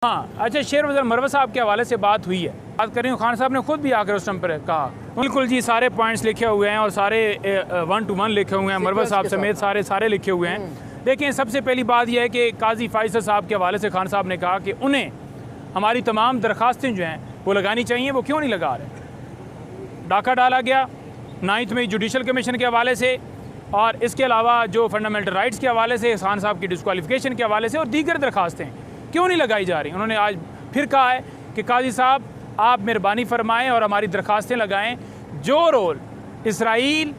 हाँ अच्छा, शेर अफजल मरवत साहब के हवाले से बात हुई है, बात कर रही हूँ। खान साहब ने खुद भी आकर उस टाइम पर कहा, बिल्कुल जी सारे पॉइंट्स लिखे हुए हैं और सारे 1 to 1 लिखे हुए हैं, मरवत साहब समेत सारे लिखे हुए हैं। देखिए, सबसे पहली बात यह है कि काजी फैसल साहब के हवाले से खान साहब ने कहा कि उन्हें हमारी तमाम दरख्वास्तें जो हैं वो लगानी चाहिए, वो क्यों नहीं लगा रहे। डाका डाला गया 9 मई जुडिशल कमीशन के हवाले से, और इसके अलावा जो फंडामेंटल राइट्स के हवाले से, खान साहब की डिस्क्वालिफिकेशन के हवाले से और दीगर दरख्वास्तें क्यों नहीं लगाई जा रही। उन्होंने आज फिर कहा है कि काजी साहब आप मेहरबानी फरमाएं और हमारी दरख्वास्तें लगाएं। जो रोल इसराइल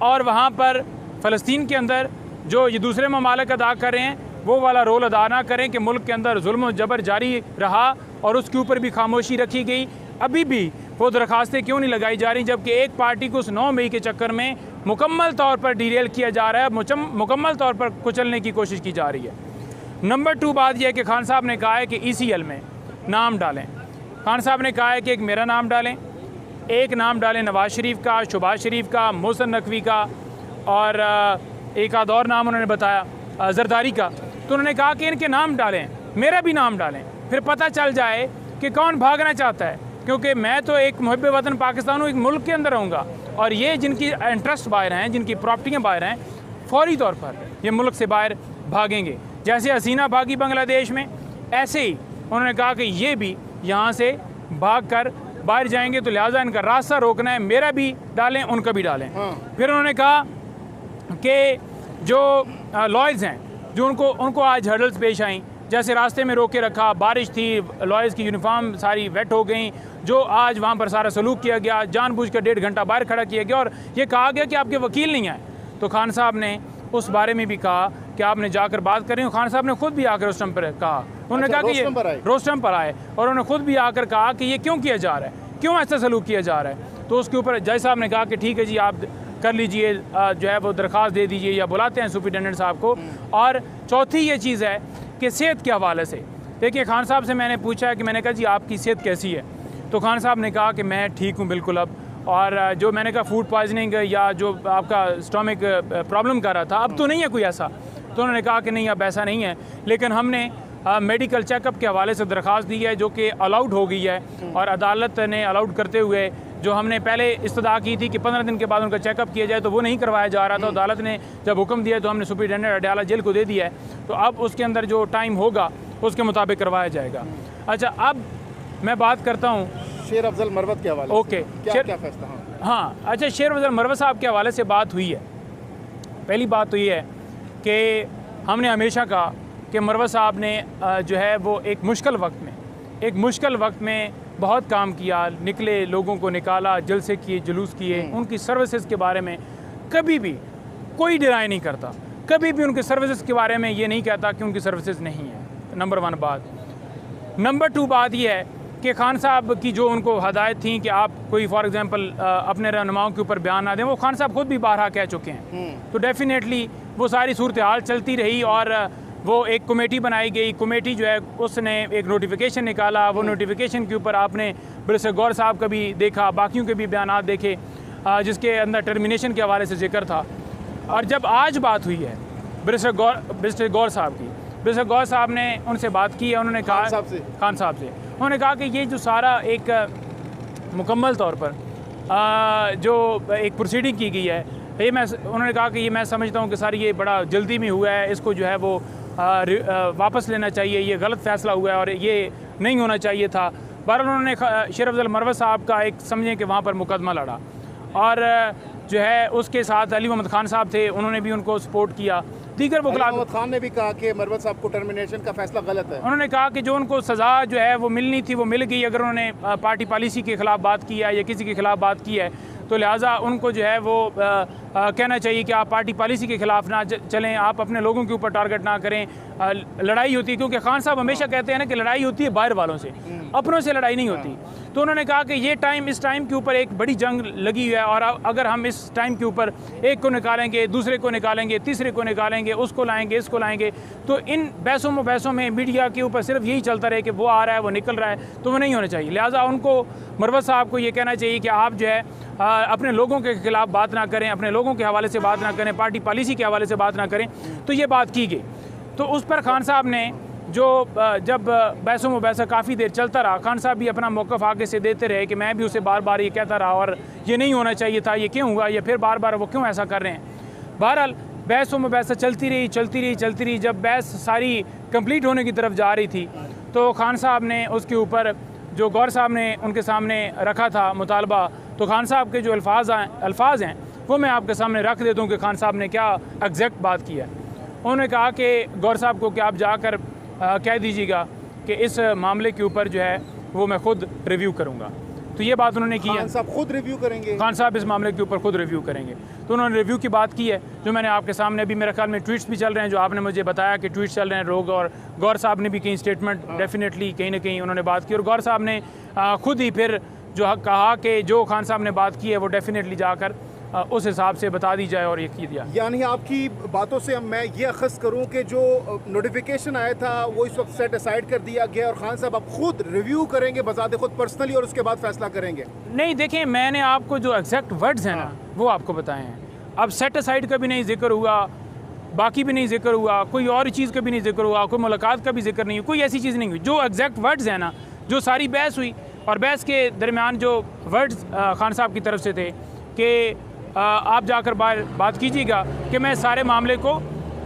और वहाँ पर फ़लस्तीन के अंदर जो ये दूसरे ममालिक अदा कर रहे हैं, वो वाला रोल अदा ना करें कि मुल्क के अंदर जुल्म और जबर जारी रहा और उसके ऊपर भी खामोशी रखी गई। अभी भी वो दरख्वास्तें क्यों नहीं लगाई जा रही, जबकि एक पार्टी को उस 9 मई के चक्कर में मुकम्मल तौर पर डिरेल किया जा रहा है, मुकम्मल तौर पर कुचलने की कोशिश की जा रही है। नंबर 2 बात यह है कि खान साहब ने कहा है कि ECL में नाम डालें। खान साहब ने कहा है कि एक मेरा नाम डालें, एक नाम डालें नवाज शरीफ का, शहबाज शरीफ का, मोहसिन नकवी का, और एक आध और नाम उन्होंने बताया जरदारी का। तो उन्होंने कहा कि इनके नाम डालें, मेरा भी नाम डालें, फिर पता चल जाए कि कौन भागना चाहता है। क्योंकि मैं तो एक मुहब्बे वतन पाकिस्तान हूँ, एक मुल्क के अंदर रहूँगा, और ये जिनकी इंटरेस्ट बाहर हैं, जिनकी प्रॉपर्टियाँ बाहर हैं, फौरी तौर पर ये मुल्क से बाहर भागेंगे। जैसे हसीना भागी बांग्लादेश में, ऐसे ही उन्होंने कहा कि ये भी यहाँ से भाग कर बाहर जाएंगे, तो लिहाजा इनका रास्ता रोकना है। मेरा भी डालें, उनका भी डालें। फिर उन्होंने कहा कि जो लॉयर्स हैं, जो उनको आज हर्डल्स पेश आई, जैसे रास्ते में रोक के रखा, बारिश थी, लॉयर्स की यूनिफॉर्म सारी वेट हो गई, जो आज वहाँ पर सारा सलूक किया गया, जानबूझकर 1.5 घंटा बाहर खड़ा किया गया और ये कहा गया कि आपके वकील नहीं आए। तो खान साहब ने उस बारे में भी कहा कि आपने जाकर बात करें। खान साहब ने खुद भी आकर उस टाइम पर कहा, उन्होंने कहा कि ये रोस्टम पर आए, और उन्होंने खुद भी आकर कहा कि ये क्यों किया जा रहा है, क्यों ऐसा सलूक किया जा रहा है। तो उसके ऊपर जज साहब ने कहा कि ठीक है जी, आप कर लीजिए, जो है वो दरख्वास्त दे दीजिए या बुलाते हैं सुपरिटेंडेंट साहब को। और चौथी ये चीज़ है कि सेहत के हवाले से, देखिए खान साहब से मैंने पूछा है कि मैंने कहा जी आपकी सेहत कैसी है, तो खान साहब ने कहा कि मैं ठीक हूँ बिल्कुल अब, और जो मैंने कहा फूड पॉइजनिंग या जो आपका स्टोमिक प्रॉब्लम कर रहा था, अब तो नहीं है कोई ऐसा। तो उन्होंने कहा कि नहीं अब ऐसा नहीं है, लेकिन हमने मेडिकल चेकअप के हवाले से दरख्वास्त दी है जो कि अलाउड हो गई है, और अदालत ने अलाउड करते हुए जो हमने पहले इस्तदा की थी कि 15 दिन के बाद उनका चेकअप किया जाए, तो वो नहीं करवाया जा रहा था। अदालत ने जब हुक्म दिया तो हमने सुपरिटेंडेंट अडयाला जेल को दे दिया है, तो अब उसके अंदर जो टाइम होगा उसके मुताबिक करवाया जाएगा। अच्छा, अब मैं बात करता हूँ शेर अफजल मरवत के हवाले। ओके, क्या फैसला? हाँ अच्छा, शेर अफजल मरवत साहब के हवाले से बात हुई है। पहली बात तो ये है कि हमने हमेशा कहा कि मरवत साहब ने जो है वो एक मुश्किल वक्त में बहुत काम किया, निकले, लोगों को निकाला, जलसे किए, जुलूस किए। उनकी सर्विसेज के बारे में कभी भी कोई डिनाई नहीं करता, कभी भी उनके सर्विसेज के बारे में ये नहीं कहता कि उनकी सर्विसेज नहीं है। नंबर 1 बात। नंबर 2 बात यह है कि खान साहब की जो उनको हदायत थी कि आप कोई फॉर एग्जांपल अपने रहनुमाओं के ऊपर बयान ना दें, वो खान साहब खुद भी बारहा कह चुके हैं। तो डेफिनेटली वो सारी सूरत हाल चलती रही, और वो एक कमेटी बनाई गई। कमेटी जो है उसने एक नोटिफिकेशन निकाला, वो नोटिफिकेशन के ऊपर आपने बैरिस्टर गौर साहब का भी देखा, बाकियों के भी बयान देखे, जिसके अंदर टर्मिनेशन के हवाले से जिक्र था। और जब आज बात हुई है बैरिस्टर गौर साहब की, बैरिस्टर गौर साहब ने उनसे बात की है, उन्होंने कहा खान साहब से उन्होंने कहा कि ये जो सारा एक मुकम्मल तौर पर जो एक प्रोसीडिंग की गई है, ये उन्होंने कहा कि ये मैं समझता हूँ कि सारी ये बड़ा जल्दी में हुआ है, इसको जो है वो वापस लेना चाहिए, ये गलत फ़ैसला हुआ है और ये नहीं होना चाहिए था। बहरहाल उन्होंने शेर अफजल मरवत साहब का एक समझें कि वहाँ पर मुकदमा लड़ा, और जो है उसके साथ अली मोहम्मद खान साहब थे, उन्होंने भी उनको सपोर्ट किया। दीगर वकील मोहम्मद खान ने भी कहा कि मरवत साहब को टर्मिनेशन का फैसला गलत है। उन्होंने कहा कि जो उनको सज़ा जो है वो मिलनी थी वो मिल गई। अगर उन्होंने पार्टी पॉलिसी के ख़िलाफ़ बात की है या किसी के ख़िलाफ़ बात की है, तो लिहाजा उनको जो है वो कहना चाहिए कि आप पार्टी पॉलिसी के ख़िलाफ़ ना चलें, आप अपने लोगों के ऊपर टारगेट ना करें। लड़ाई होती है, क्योंकि खान साहब हमेशा कहते हैं ना कि लड़ाई होती है बाहर वालों से, अपनों से लड़ाई नहीं होती। तो उन्होंने कहा कि ये टाइम, इस टाइम के ऊपर एक बड़ी जंग लगी हुई है, और अगर हम इस टाइम के ऊपर एक को निकालेंगे, दूसरे को निकालेंगे, तीसरे को निकालेंगे, उसको लाएंगे, इसको लाएंगे, तो इन बहसों में मीडिया के ऊपर सिर्फ यही चलता रहे कि वो आ रहा है, वो निकल रहा है, तो वो नहीं होना चाहिए। लिहाजा उनको, मरवत साहब को ये कहना चाहिए कि आप जो है अपने लोगों के खिलाफ बात ना करें, अपने लोगों के हवाले से बात ना करें, पार्टी पॉलिसी के हवाले से बात ना करें। तो ये बात की गई। तो उस पर खान साहब ने जो जब बहसों मुबहसा काफ़ी देर चलता रहा, खान साहब भी अपना मौक़िफ़ आगे से देते रहे कि मैं भी उसे बार बार ये कहता रहा और ये नहीं होना चाहिए था, ये क्यों हुआ, ये फिर बार बार वो क्यों ऐसा कर रहे हैं। बहरहाल बहस मुबहसा चलती रही। जब बहस सारी कंप्लीट होने की तरफ जा रही थी तो खान साहब ने उसके ऊपर जो गौर साहब ने उनके सामने रखा था मुतालबा, तो खान साहब के जो अल्फाज हैं वो मैं आपके सामने रख देता हूँ कि खान साहब ने क्या एग्जैक्ट बात किया। उन्होंने कहा कि गौर साहब को कि आप जाकर कह दीजिएगा कि इस मामले के ऊपर जो है वो मैं ख़ुद रिव्यू करूँगा। तो ये बात उन्होंने की है। खान साहब खुद रिव्यू करेंगे? खान साहब इस मामले के ऊपर खुद रिव्यू करेंगे। तो उन्होंने रिव्यू की बात की है, जो मैंने आपके सामने अभी मेरे ख्याल में ट्वीट्स भी चल रहे हैं, जो आपने मुझे बताया कि ट्वीट्स चल रहे हैं लोग, और गौर साहब ने भी कहीं स्टेटमेंट डेफिनेटली कहीं ना कहीं उन्होंने बात की, और गौर साहब ने खुद ही फिर जो कहा कि जो खान साहब ने बात की है वो डेफिनेटली जाकर उस हिसाब से बता दी जाए, और ये की दिया। यानी आपकी बातों से मैं ये अखज़ करूं कि जो नोटिफिकेशन आया था वो इस वक्त सेट असाइड कर दिया गया और खान साहब अब खुद रिव्यू करेंगे बजाते खुद पर्सनली, और उसके बाद फैसला करेंगे? नहीं, देखें, मैंने आपको जो एग्जैक्ट वर्ड्स हैं ना वो आपको बताए हैं। अब सेट असाइड का भी नहीं जिक्र हुआ, बाकी भी नहीं जिक्र हुआ, कोई और चीज़ का भी नहीं जिक्र हुआ, कोई मुलाकात का भी जिक्र नहीं हुआ, कोई ऐसी चीज़ नहीं हुई। जो एग्जैक्ट वर्ड्स हैं ना, जो सारी बहस हुई, और बहस के दरमियान जो वर्ड्स खान साहब की तरफ से थे कि आप जाकर बात कीजिएगा कि मैं सारे मामले को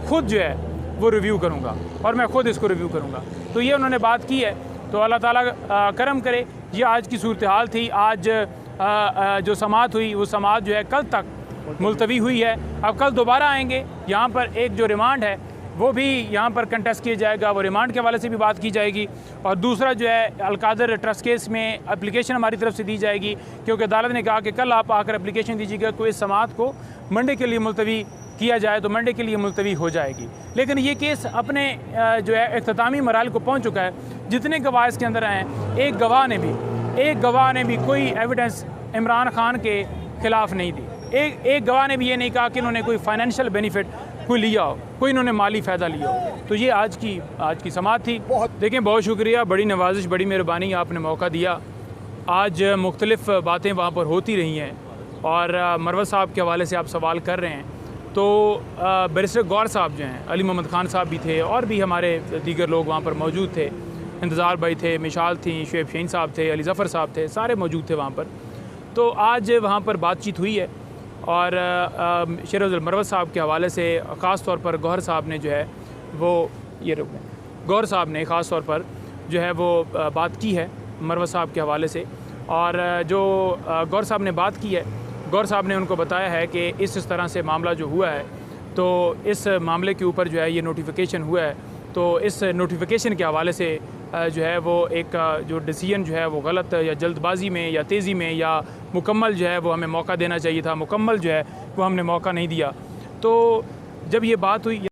खुद जो है वो रिव्यू करूँगा और मैं खुद इसको रिव्यू करूँगा। तो ये उन्होंने बात की है। तो अल्लाह ताला करम करे। ये आज की सूरत हाल थी। आज जो समाअत हुई वो समाअत जो है कल तक मुलतवी हुई है। अब कल दोबारा आएंगे। यहाँ पर एक जो रिमांड है वो भी यहाँ पर कंटेस्ट किया जाएगा, वो रिमांड के हवाले से भी बात की जाएगी। और दूसरा जो है अलकादर ट्रस्ट केस में एप्लीकेशन हमारी तरफ से दी जाएगी, क्योंकि अदालत ने कहा कि कल आप आकर एप्लीकेशन दीजिएगा तो इस समाअत को मंडे के लिए मुलतवी किया जाए, तो मंडे के लिए मुलतवी हो जाएगी। लेकिन ये केस अपने जो है इख्तितामी मराहल को पहुँच चुका है। जितने गवाह इसके अंदर हैं, एक गवाह ने भी कोई एविडेंस इमरान खान के ख़िलाफ़ नहीं दी। एक गवाह ने भी ये नहीं कहा कि इन्होंने कोई फाइनेंशियल बेनिफिट कोई लिया हो, कोई इन्होंने माली फ़ायदा लिया हो। तो ये आज की समाअत थी। देखें, बहुत शुक्रिया, बड़ी नवाजिश, बड़ी मेहरबानी, आपने मौका दिया। आज मुख्तलिफ़ बातें वहाँ पर होती रही हैं और मरवत साहब के हवाले से आप सवाल कर रहे हैं। तो बैरिस्टर गौर साहब जो हैं, अली मोहम्मद खान साहब भी थे और भी हमारे दीगर लोग वहाँ पर मौजूद थे। इंतज़ार भाई थे, मिशाल थी, शुएब शहीन साहब थे, अली ज़फ़र साहब थे, सारे मौजूद थे वहाँ पर। तो आज वहाँ पर बातचीत हुई है और शेर मरवत साहब के हवाले से ख़ास तौर पर गौहर साहब ने जो है वो गौर साहब ने ख़ास तौर पर जो है वो बात की है मरवत साहब के हवाले से। और जो गौर साहब ने बात की है, गौर साहब ने उनको बताया है कि इस तरह से मामला जो हुआ है, तो इस मामले के ऊपर जो है ये नोटिफिकेशन हुआ है, तो इस नोटिफिकेशन के हवाले से जो है वो एक जो डिसीजन जो है वो गलत या जल्दबाजी में या तेज़ी में या मुकम्मल जो है वो हमें मौका देना चाहिए था, मुकम्मल जो है वो हमने मौका नहीं दिया। तो जब ये बात हुई